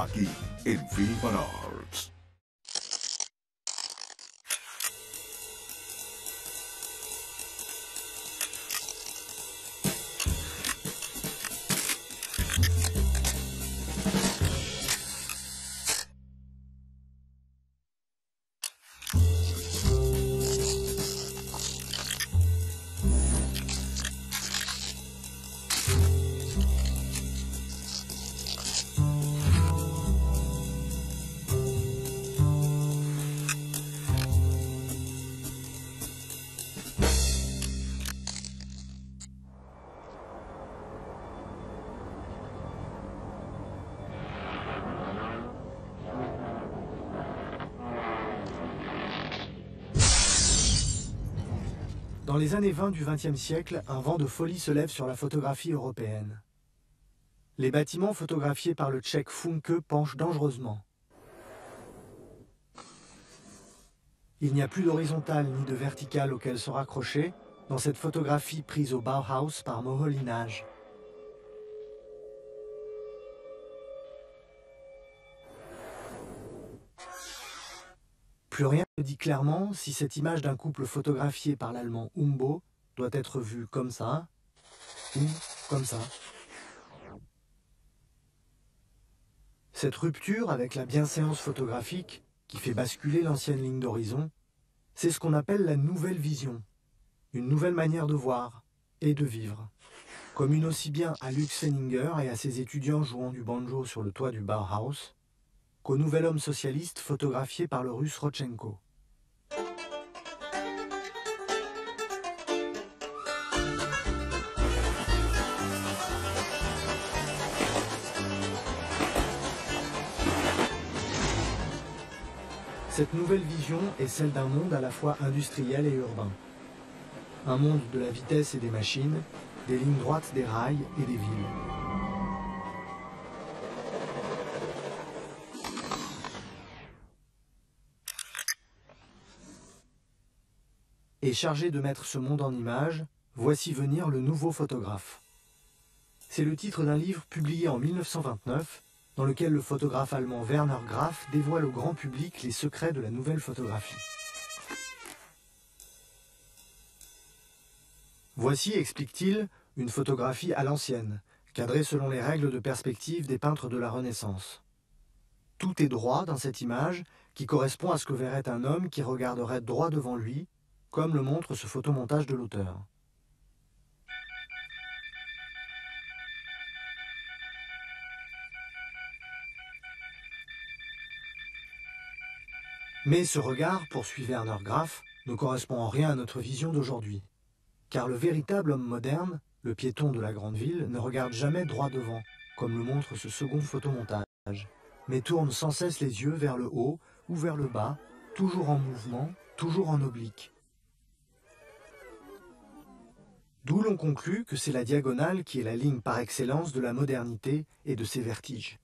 aquí en Film and Arts. Dans les années 20 du XXe siècle, un vent de folie se lève sur la photographie européenne. Les bâtiments photographiés par le Tchèque Funke penchent dangereusement. Il n'y a plus d'horizontale ni de verticale auquel se raccrocher dans cette photographie prise au Bauhaus par Moholy-Nagy. Plus rien ne dit clairement si cette image d'un couple photographié par l'allemand Umbo doit être vue comme ça ou comme ça. Cette rupture avec la bienséance photographique qui fait basculer l'ancienne ligne d'horizon, c'est ce qu'on appelle la nouvelle vision, une nouvelle manière de voir et de vivre, commune aussi bien à Lux Fenninger et à ses étudiants jouant du banjo sur le toit du Bauhaus, qu'au nouvel homme socialiste photographié par le russe Rodchenko. Cette nouvelle vision est celle d'un monde à la fois industriel et urbain. Un monde de la vitesse et des machines, des lignes droites des rails et des villes. Et chargé de mettre ce monde en images, voici venir le nouveau photographe. C'est le titre d'un livre publié en 1929, dans lequel le photographe allemand Werner Graf dévoile au grand public les secrets de la nouvelle photographie. Voici, explique-t-il, une photographie à l'ancienne, cadrée selon les règles de perspective des peintres de la Renaissance. Tout est droit dans cette image, qui correspond à ce que verrait un homme qui regarderait droit devant lui, comme le montre ce photomontage de l'auteur. Mais ce regard, poursuit Werner Graf, ne correspond en rien à notre vision d'aujourd'hui. Car le véritable homme moderne, le piéton de la grande ville, ne regarde jamais droit devant, comme le montre ce second photomontage, mais tourne sans cesse les yeux vers le haut ou vers le bas, toujours en mouvement, toujours en oblique. D'où l'on conclut que c'est la diagonale qui est la ligne par excellence de la modernité et de ses vertiges.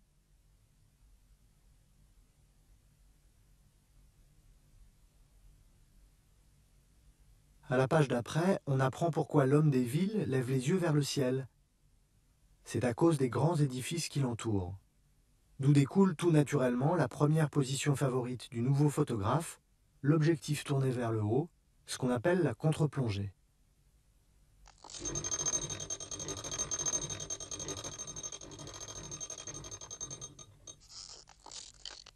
À la page d'après, on apprend pourquoi l'homme des villes lève les yeux vers le ciel. C'est à cause des grands édifices qui l'entourent. D'où découle tout naturellement la première position favorite du nouveau photographe, l'objectif tourné vers le haut, ce qu'on appelle la contre-plongée.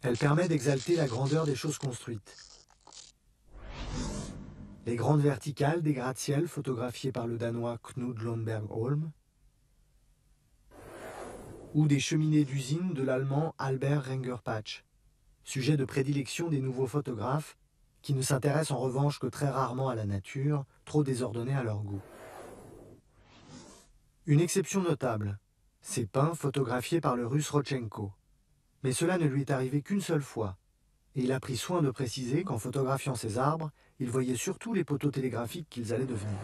Elle permet d'exalter la grandeur des choses construites. Les grandes verticales des gratte-ciel photographiées par le Danois Knud Lundberg-Holm, ou des cheminées d'usine de l'Allemand Albert Renger-Patsch, sujet de prédilection des nouveaux photographes qui ne s'intéressent en revanche que très rarement à la nature, trop désordonnée à leur goût. Une exception notable, ces pins photographiés par le russe Rodchenko. Mais cela ne lui est arrivé qu'une seule fois, et il a pris soin de préciser qu'en photographiant ces arbres, il voyait surtout les poteaux télégraphiques qu'ils allaient devenir.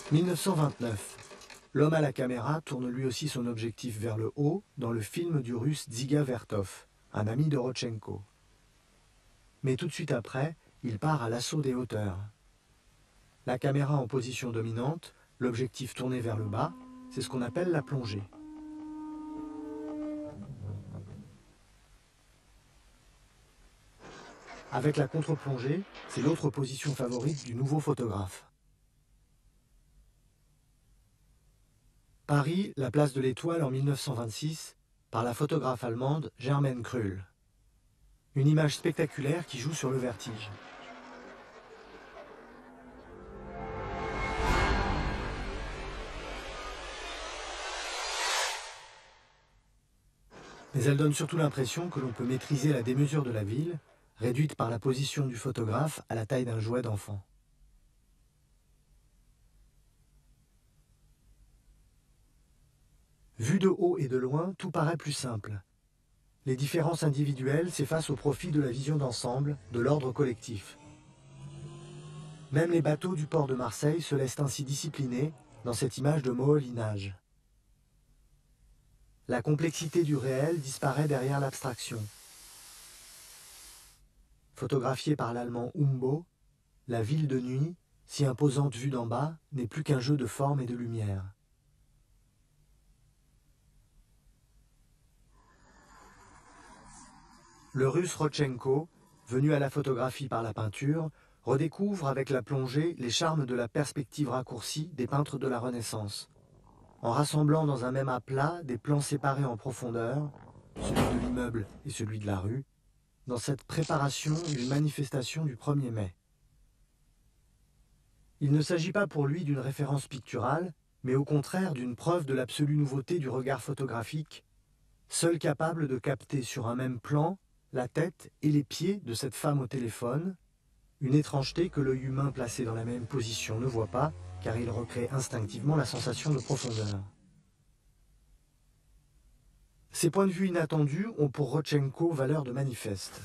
« 1929. L'homme à la caméra tourne lui aussi son objectif vers le haut dans le film du russe Dziga Vertov, un ami de Rodchenko. Mais tout de suite après, il part à l'assaut des hauteurs. La caméra en position dominante, L'objectif tourné vers le bas, c'est ce qu'on appelle la plongée. Avec la contre-plongée, c'est l'autre position favorite du nouveau photographe. Paris, la place de l'Étoile en 1926, par la photographe allemande Germaine Krüll. Une image spectaculaire qui joue sur le vertige. Mais elle donne surtout l'impression que l'on peut maîtriser la démesure de la ville, réduite par la position du photographe à la taille d'un jouet d'enfant. Vu de haut et de loin, tout paraît plus simple. Les différences individuelles s'effacent au profit de la vision d'ensemble, de l'ordre collectif. Même les bateaux du port de Marseille se laissent ainsi discipliner dans cette image de moholinage. La complexité du réel disparaît derrière l'abstraction. Photographiée par l'allemand Umbo, la ville de nuit, si imposante vue d'en bas, n'est plus qu'un jeu de forme et de lumière. Le Russe Rodchenko, venu à la photographie par la peinture, redécouvre avec la plongée les charmes de la perspective raccourcie des peintres de la Renaissance, en rassemblant dans un même aplat des plans séparés en profondeur, celui de l'immeuble et celui de la rue, dans cette préparation d'une manifestation du 1er mai. Il ne s'agit pas pour lui d'une référence picturale, mais au contraire d'une preuve de l'absolue nouveauté du regard photographique, seul capable de capter sur un même plan la tête et les pieds de cette femme au téléphone, une étrangeté que l'œil humain placé dans la même position ne voit pas, car il recrée instinctivement la sensation de profondeur. Ces points de vue inattendus ont pour Rodchenko valeur de manifeste.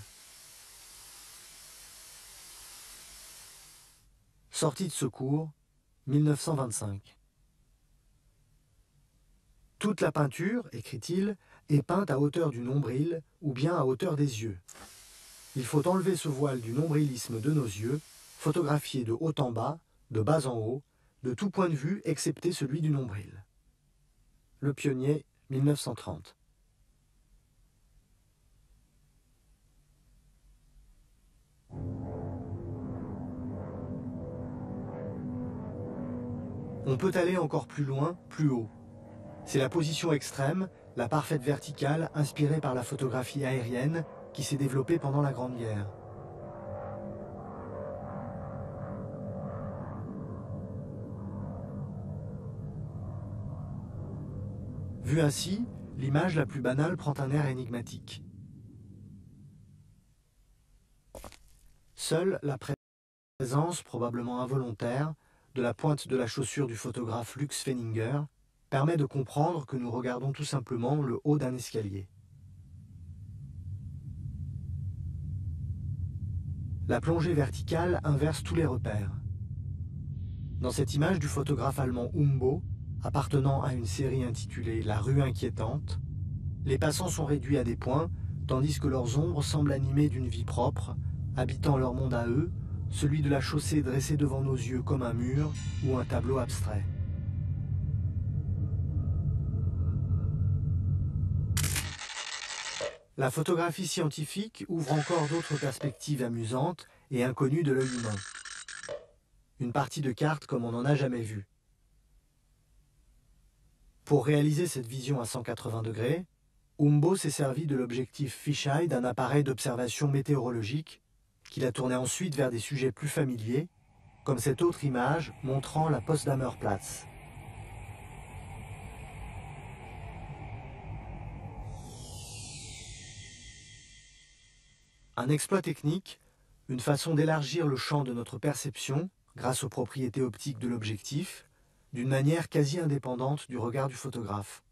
Sortie de secours, 1925. Toute la peinture, écrit-il, est peinte à hauteur du nombril ou bien à hauteur des yeux. Il faut enlever ce voile du nombrilisme de nos yeux, photographier de haut en bas, de bas en haut, de tout point de vue excepté celui du nombril. Le Pionnier, 1930. On peut aller encore plus loin, plus haut. C'est la position extrême, la parfaite verticale inspirée par la photographie aérienne qui s'est développée pendant la Grande Guerre. Vue ainsi, l'image la plus banale prend un air énigmatique. Seule la présence, probablement involontaire, de la pointe de la chaussure du photographe Lux Fenninger permet de comprendre que nous regardons tout simplement le haut d'un escalier. La plongée verticale inverse tous les repères. Dans cette image du photographe allemand Umbo, appartenant à une série intitulée « La rue inquiétante », les passants sont réduits à des points, tandis que leurs ombres semblent animées d'une vie propre, habitant leur monde à eux, celui de la chaussée dressée devant nos yeux comme un mur ou un tableau abstrait. La photographie scientifique ouvre encore d'autres perspectives amusantes et inconnues de l'œil humain. Une partie de carte comme on n'en a jamais vu. Pour réaliser cette vision à 180 degrés, Umbo s'est servi de l'objectif fisheye d'un appareil d'observation météorologique qu'il a tourné ensuite vers des sujets plus familiers, comme cette autre image montrant la Potsdamer Platz. Un exploit technique, une façon d'élargir le champ de notre perception grâce aux propriétés optiques de l'objectif, d'une manière quasi indépendante du regard du photographe,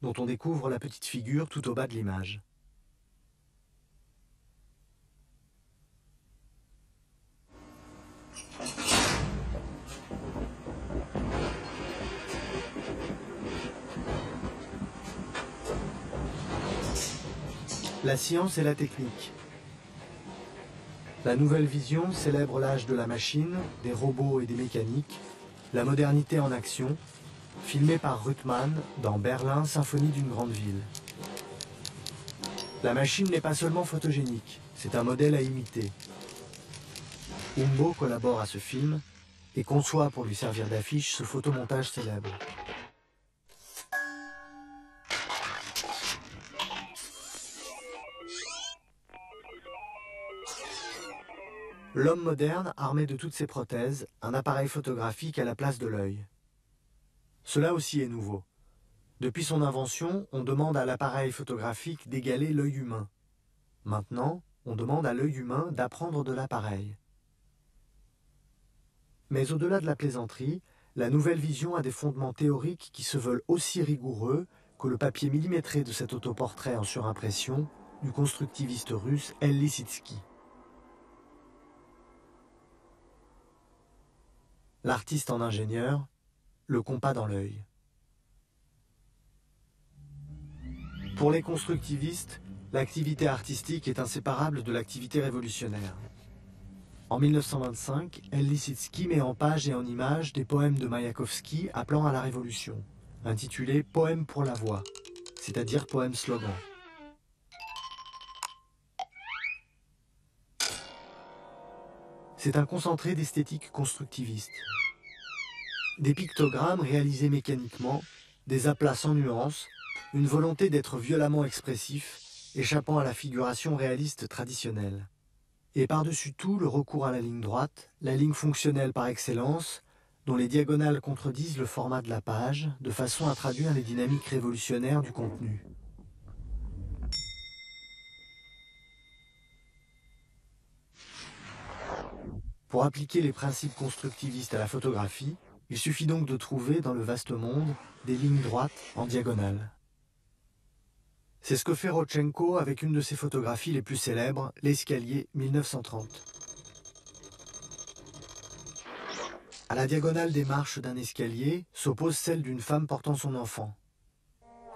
dont on découvre la petite figure tout au bas de l'image. La science et la technique. La nouvelle vision célèbre l'âge de la machine, des robots et des mécaniques, La modernité en action, filmée par Ruttmann dans Berlin, Symphonie d'une grande ville. La machine n'est pas seulement photogénique, c'est un modèle à imiter. Umbo collabore à ce film et conçoit pour lui servir d'affiche ce photomontage célèbre. L'homme moderne, armé de toutes ses prothèses, un appareil photographique à la place de l'œil. Cela aussi est nouveau. Depuis son invention, on demande à l'appareil photographique d'égaler l'œil humain. Maintenant, on demande à l'œil humain d'apprendre de l'appareil. Mais au-delà de la plaisanterie, la nouvelle vision a des fondements théoriques qui se veulent aussi rigoureux que le papier millimétré de cet autoportrait en surimpression du constructiviste russe El Lissitzky. L'artiste en ingénieur, le compas dans l'œil. Pour les constructivistes, l'activité artistique est inséparable de l'activité révolutionnaire. En 1925, El Lissitzky met en page et en images des poèmes de Mayakovsky appelant à la révolution, intitulés « Poèmes pour la voix », c'est-à-dire poèmes slogans. C'est un concentré d'esthétique constructiviste. Des pictogrammes réalisés mécaniquement, des aplats sans nuances, une volonté d'être violemment expressif, échappant à la figuration réaliste traditionnelle. Et par-dessus tout, le recours à la ligne droite, la ligne fonctionnelle par excellence, dont les diagonales contredisent le format de la page, de façon à traduire les dynamiques révolutionnaires du contenu. Pour appliquer les principes constructivistes à la photographie, il suffit donc de trouver dans le vaste monde des lignes droites en diagonale. C'est ce que fait Rodchenko avec une de ses photographies les plus célèbres, l'escalier 1930. À la diagonale des marches d'un escalier s'oppose celle d'une femme portant son enfant.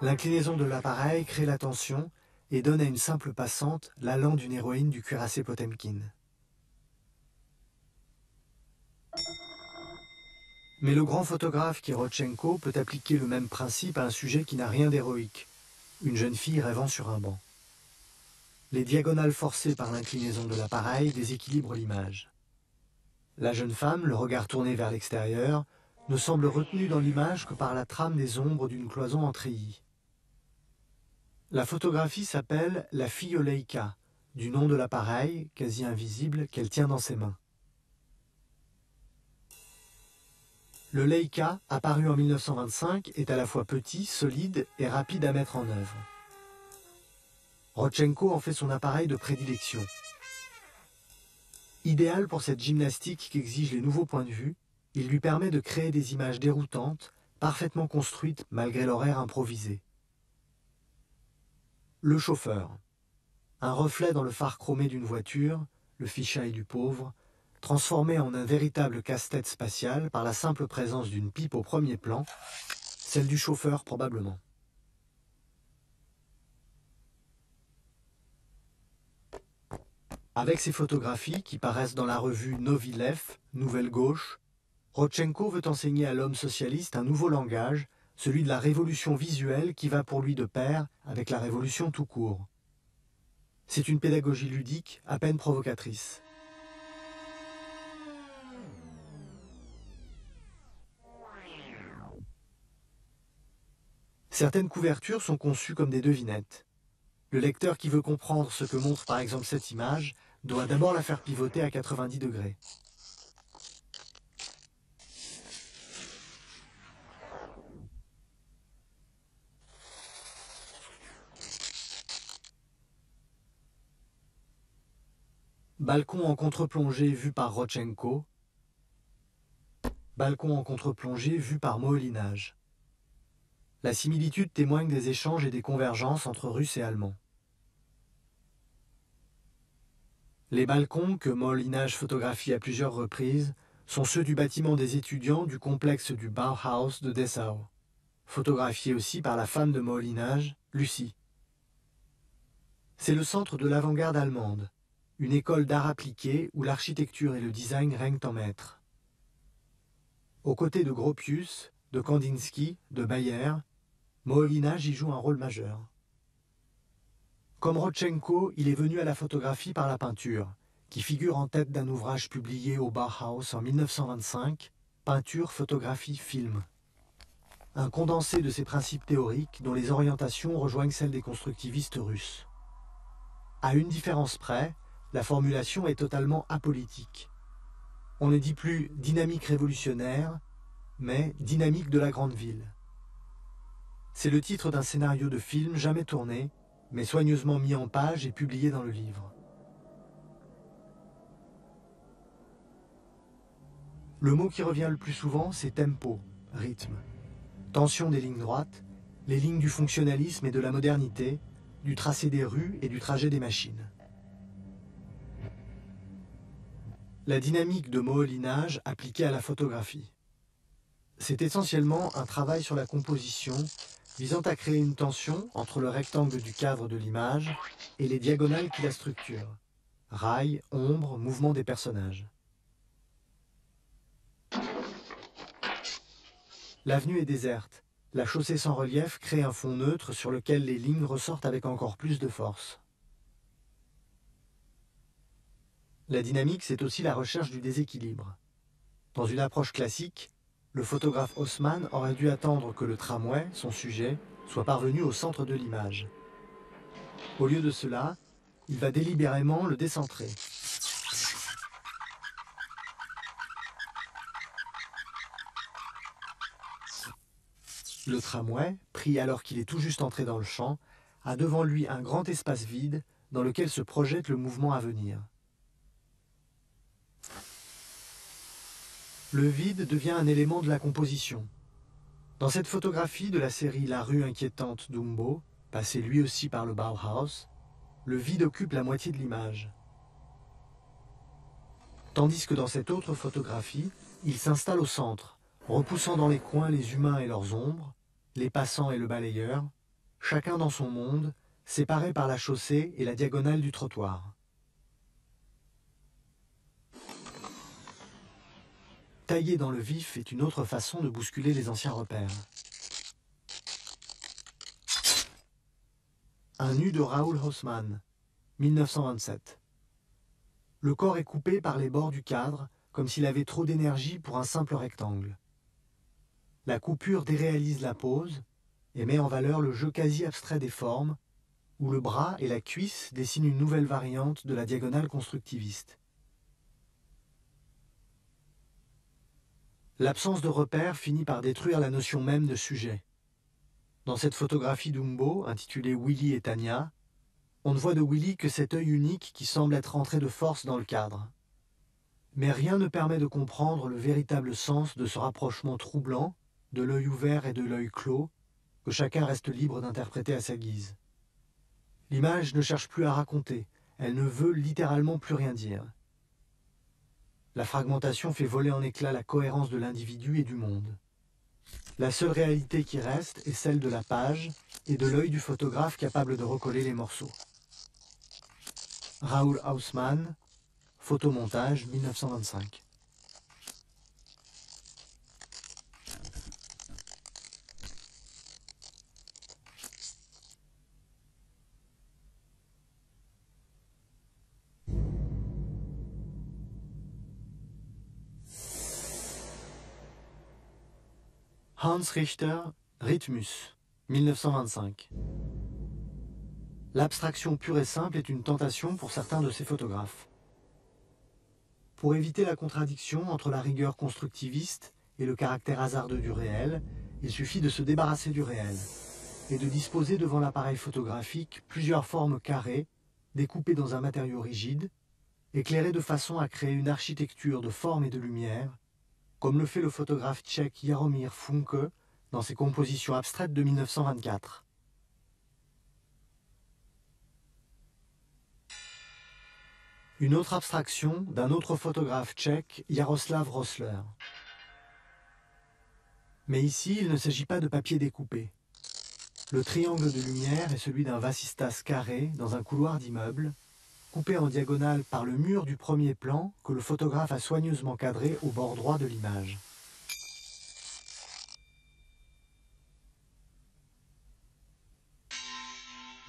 L'inclinaison de l'appareil crée la tension et donne à une simple passante l'allant d'une héroïne du cuirassé Potemkin. Mais le grand photographe qui est Rodchenko peut appliquer le même principe à un sujet qui n'a rien d'héroïque, une jeune fille rêvant sur un banc. Les diagonales forcées par l'inclinaison de l'appareil déséquilibrent l'image. La jeune femme, le regard tourné vers l'extérieur, ne semble retenue dans l'image que par la trame des ombres d'une cloison en treillis. La photographie s'appelle la fille au Leica, du nom de l'appareil, quasi invisible, qu'elle tient dans ses mains. Le Leica, apparu en 1925, est à la fois petit, solide et rapide à mettre en œuvre. Rodchenko en fait son appareil de prédilection. Idéal pour cette gymnastique qu'exigent les nouveaux points de vue, il lui permet de créer des images déroutantes, parfaitement construites malgré l'horaire improvisé. Le chauffeur. Un reflet dans le phare chromé d'une voiture, le fichail du pauvre, transformé en un véritable casse-tête spatial par la simple présence d'une pipe au premier plan, celle du chauffeur probablement. Avec ces photographies qui paraissent dans la revue Novi Lev, Nouvelle Gauche, Rodchenko veut enseigner à l'homme socialiste un nouveau langage, celui de la révolution visuelle qui va pour lui de pair avec la révolution tout court. C'est une pédagogie ludique, à peine provocatrice. Certaines couvertures sont conçues comme des devinettes. Le lecteur qui veut comprendre ce que montre par exemple cette image doit d'abord la faire pivoter à 90 degrés. Balcon en contre-plongée vu par Rodchenko. Balcon en contre-plongée vu par Moholy-Nagy. La similitude témoigne des échanges et des convergences entre Russes et Allemands. Les balcons que Moholy-Nagy photographie à plusieurs reprises sont ceux du bâtiment des étudiants du complexe du Bauhaus de Dessau, photographiés aussi par la femme de Moholy-Nagy, Lucie. C'est le centre de l'avant-garde allemande, une école d'art appliqué où l'architecture et le design règnent en maître. Aux côtés de Gropius, de Kandinsky, de Bayer, Moholy-Nagy y joue un rôle majeur. Comme Rodchenko, il est venu à la photographie par la peinture, qui figure en tête d'un ouvrage publié au Bauhaus en 1925, Peinture, photographie, film. Un condensé de ses principes théoriques dont les orientations rejoignent celles des constructivistes russes. À une différence près, la formulation est totalement apolitique. On ne dit plus dynamique révolutionnaire, mais dynamique de la grande ville. C'est le titre d'un scénario de film jamais tourné, mais soigneusement mis en page et publié dans le livre. Le mot qui revient le plus souvent, c'est tempo, rythme. Tension des lignes droites, les lignes du fonctionnalisme et de la modernité, du tracé des rues et du trajet des machines. La dynamique de Moholy-Nagy appliquée à la photographie. C'est essentiellement un travail sur la composition visant à créer une tension entre le rectangle du cadre de l'image et les diagonales qui la structurent. Rails, ombres, mouvements des personnages. L'avenue est déserte. La chaussée sans relief crée un fond neutre sur lequel les lignes ressortent avec encore plus de force. La dynamique, c'est aussi la recherche du déséquilibre. Dans une approche classique, le photographe Haussmann aurait dû attendre que le tramway, son sujet, soit parvenu au centre de l'image. Au lieu de cela, il va délibérément le décentrer. Le tramway, pris alors qu'il est tout juste entré dans le champ, a devant lui un grand espace vide dans lequel se projette le mouvement à venir. Le vide devient un élément de la composition. Dans cette photographie de la série La rue inquiétante d'Umbo, passée lui aussi par le Bauhaus, le vide occupe la moitié de l'image. Tandis que dans cette autre photographie, il s'installe au centre, repoussant dans les coins les humains et leurs ombres, les passants et le balayeur, chacun dans son monde, séparés par la chaussée et la diagonale du trottoir. Tailler dans le vif est une autre façon de bousculer les anciens repères. Un nu de Raoul Haussmann, 1927. Le corps est coupé par les bords du cadre, comme s'il avait trop d'énergie pour un simple rectangle. La coupure déréalise la pose et met en valeur le jeu quasi abstrait des formes, où le bras et la cuisse dessinent une nouvelle variante de la diagonale constructiviste. L'absence de repère finit par détruire la notion même de sujet. Dans cette photographie d'Umbo, intitulée Willy et Tania, on ne voit de Willy que cet œil unique qui semble être entré de force dans le cadre. Mais rien ne permet de comprendre le véritable sens de ce rapprochement troublant, de l'œil ouvert et de l'œil clos, que chacun reste libre d'interpréter à sa guise. L'image ne cherche plus à raconter, elle ne veut littéralement plus rien dire. La fragmentation fait voler en éclats la cohérence de l'individu et du monde. La seule réalité qui reste est celle de la page et de l'œil du photographe capable de recoller les morceaux. Raoul Haussmann, photomontage 1925. Hans Richter, Rhythmus, 1925. L'abstraction pure et simple est une tentation pour certains de ces photographes. Pour éviter la contradiction entre la rigueur constructiviste et le caractère hasardeux du réel, il suffit de se débarrasser du réel et de disposer devant l'appareil photographique plusieurs formes carrées, découpées dans un matériau rigide, éclairées de façon à créer une architecture de forme et de lumière, comme le fait le photographe tchèque Jaromír Funke dans ses compositions abstraites de 1924. Une autre abstraction d'un autre photographe tchèque, Jaroslav Rossler. Mais ici, il ne s'agit pas de papier découpé. Le triangle de lumière est celui d'un vasistas carré dans un couloir d'immeuble, coupé en diagonale par le mur du premier plan que le photographe a soigneusement cadré au bord droit de l'image.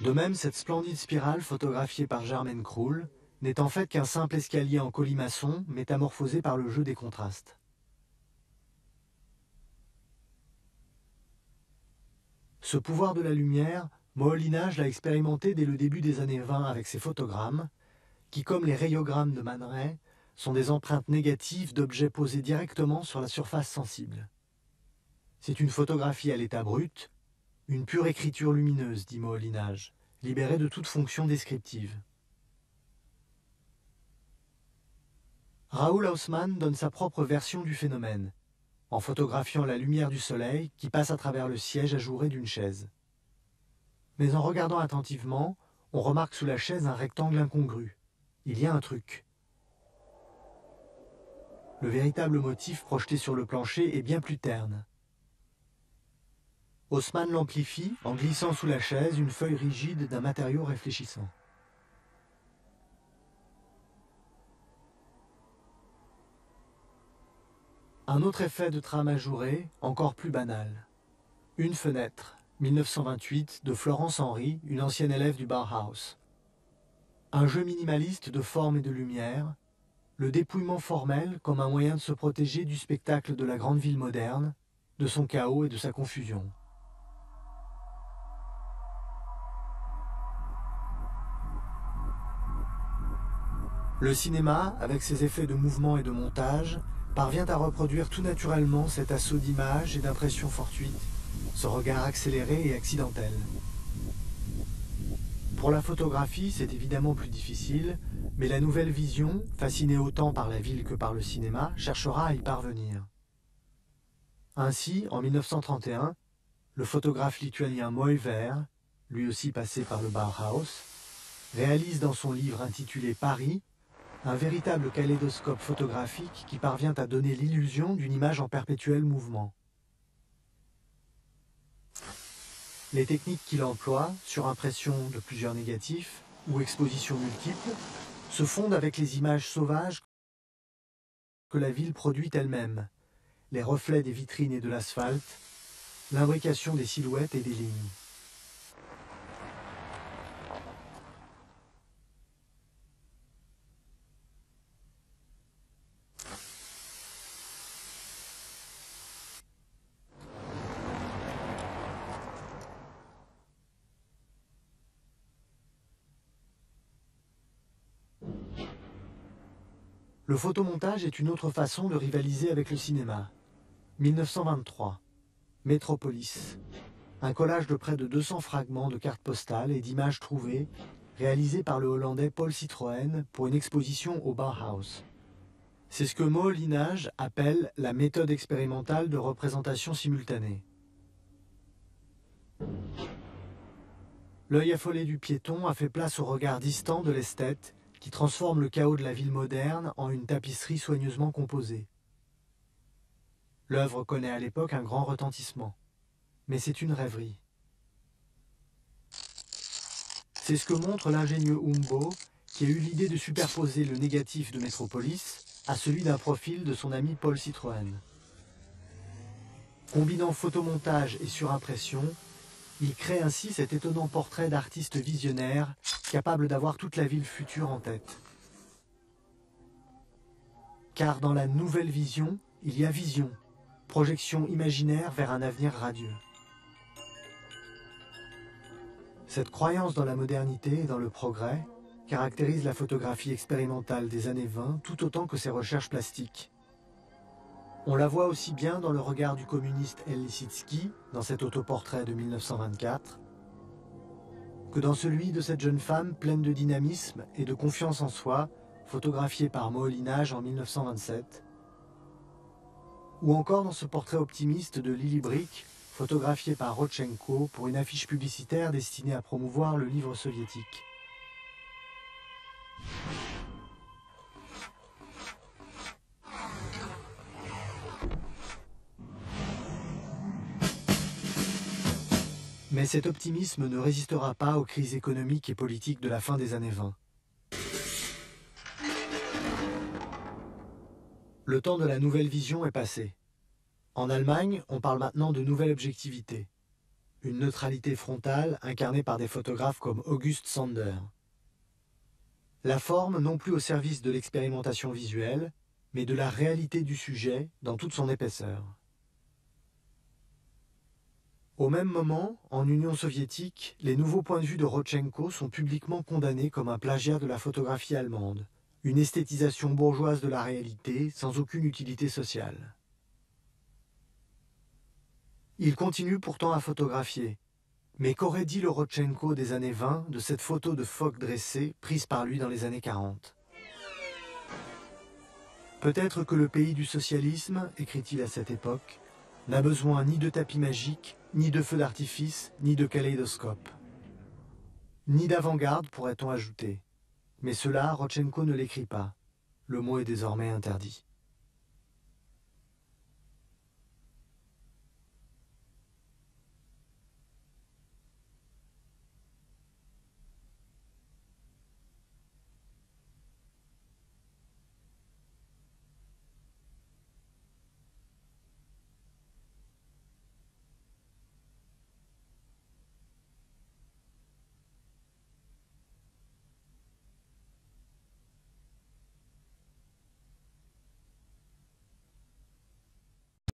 De même, cette splendide spirale photographiée par Germaine Krull n'est en fait qu'un simple escalier en colimaçon métamorphosé par le jeu des contrastes. Ce pouvoir de la lumière, Moholy-Nagy l'a expérimenté dès le début des années 20 avec ses photogrammes, qui, comme les rayogrammes de Man Ray, sont des empreintes négatives d'objets posés directement sur la surface sensible. C'est une photographie à l'état brut, une pure écriture lumineuse, dit Moholy-Nagy, libérée de toute fonction descriptive. Raoul Haussmann donne sa propre version du phénomène, en photographiant la lumière du soleil qui passe à travers le siège ajouré d'une chaise. Mais en regardant attentivement, on remarque sous la chaise un rectangle incongru. Il y a un truc. Le véritable motif projeté sur le plancher est bien plus terne. Haussmann l'amplifie en glissant sous la chaise une feuille rigide d'un matériau réfléchissant. Un autre effet de trame ajourée, encore plus banal. Une fenêtre, 1928, de Florence Henry, une ancienne élève du Bauhaus. Un jeu minimaliste de forme et de lumière, le dépouillement formel comme un moyen de se protéger du spectacle de la grande ville moderne, de son chaos et de sa confusion. Le cinéma, avec ses effets de mouvement et de montage, parvient à reproduire tout naturellement cet assaut d'images et d'impressions fortuites, ce regard accéléré et accidentel. Pour la photographie, c'est évidemment plus difficile, mais la nouvelle vision, fascinée autant par la ville que par le cinéma, cherchera à y parvenir. Ainsi, en 1931, le photographe lituanien Moiver, lui aussi passé par le Bauhaus, réalise dans son livre intitulé Paris un véritable kaléidoscope photographique qui parvient à donner l'illusion d'une image en perpétuel mouvement. Les techniques qu'il emploie, surimpression de plusieurs négatifs ou exposition multiple, se fondent avec les images sauvages que la ville produit elle-même, les reflets des vitrines et de l'asphalte, l'imbrication des silhouettes et des lignes. Le photomontage est une autre façon de rivaliser avec le cinéma. 1923. Métropolis. Un collage de près de 200 fragments de cartes postales et d'images trouvées, réalisé par le Hollandais Paul Citroën pour une exposition au Bauhaus. C'est ce que Moholy-Nagy appelle la méthode expérimentale de représentation simultanée. L'œil affolé du piéton a fait place au regard distant de l'esthète qui transforme le chaos de la ville moderne en une tapisserie soigneusement composée. L'œuvre connaît à l'époque un grand retentissement, mais c'est une rêverie. C'est ce que montre l'ingénieux Humbo, qui a eu l'idée de superposer le négatif de Métropolis à celui d'un profil de son ami Paul Citroën. Combinant photomontage et surimpression, il crée ainsi cet étonnant portrait d'artiste visionnaire, capable d'avoir toute la ville future en tête. Car dans la nouvelle vision, il y a vision, projection imaginaire vers un avenir radieux. Cette croyance dans la modernité et dans le progrès caractérise la photographie expérimentale des années 20 tout autant que ses recherches plastiques. On la voit aussi bien dans le regard du communiste El Lissitzky, dans cet autoportrait de 1924, que dans celui de cette jeune femme pleine de dynamisme et de confiance en soi, photographiée par Moholy-Nagy en 1927, ou encore dans ce portrait optimiste de Lily Brick, photographié par Rodchenko pour une affiche publicitaire destinée à promouvoir le livre soviétique. Mais cet optimisme ne résistera pas aux crises économiques et politiques de la fin des années 20. Le temps de la nouvelle vision est passé. En Allemagne, on parle maintenant de nouvelle objectivité. une neutralité frontale incarnée par des photographes comme August Sander. La forme non plus au service de l'expérimentation visuelle, mais de la réalité du sujet dans toute son épaisseur. Au même moment, en Union soviétique, les nouveaux points de vue de Rodchenko sont publiquement condamnés comme un plagiat de la photographie allemande, une esthétisation bourgeoise de la réalité sans aucune utilité sociale. Il continue pourtant à photographier. Mais qu'aurait dit le Rodchenko des années 20 de cette photo de phoque dressée prise par lui dans les années 40 ? Peut-être que le pays du socialisme, écrit-il à cette époque, n'a besoin ni de tapis magiques, ni de feux d'artifice, ni de kaléidoscope. Ni d'avant-garde, pourrait-on ajouter. Mais cela, Rodchenko ne l'écrit pas. Le mot est désormais interdit.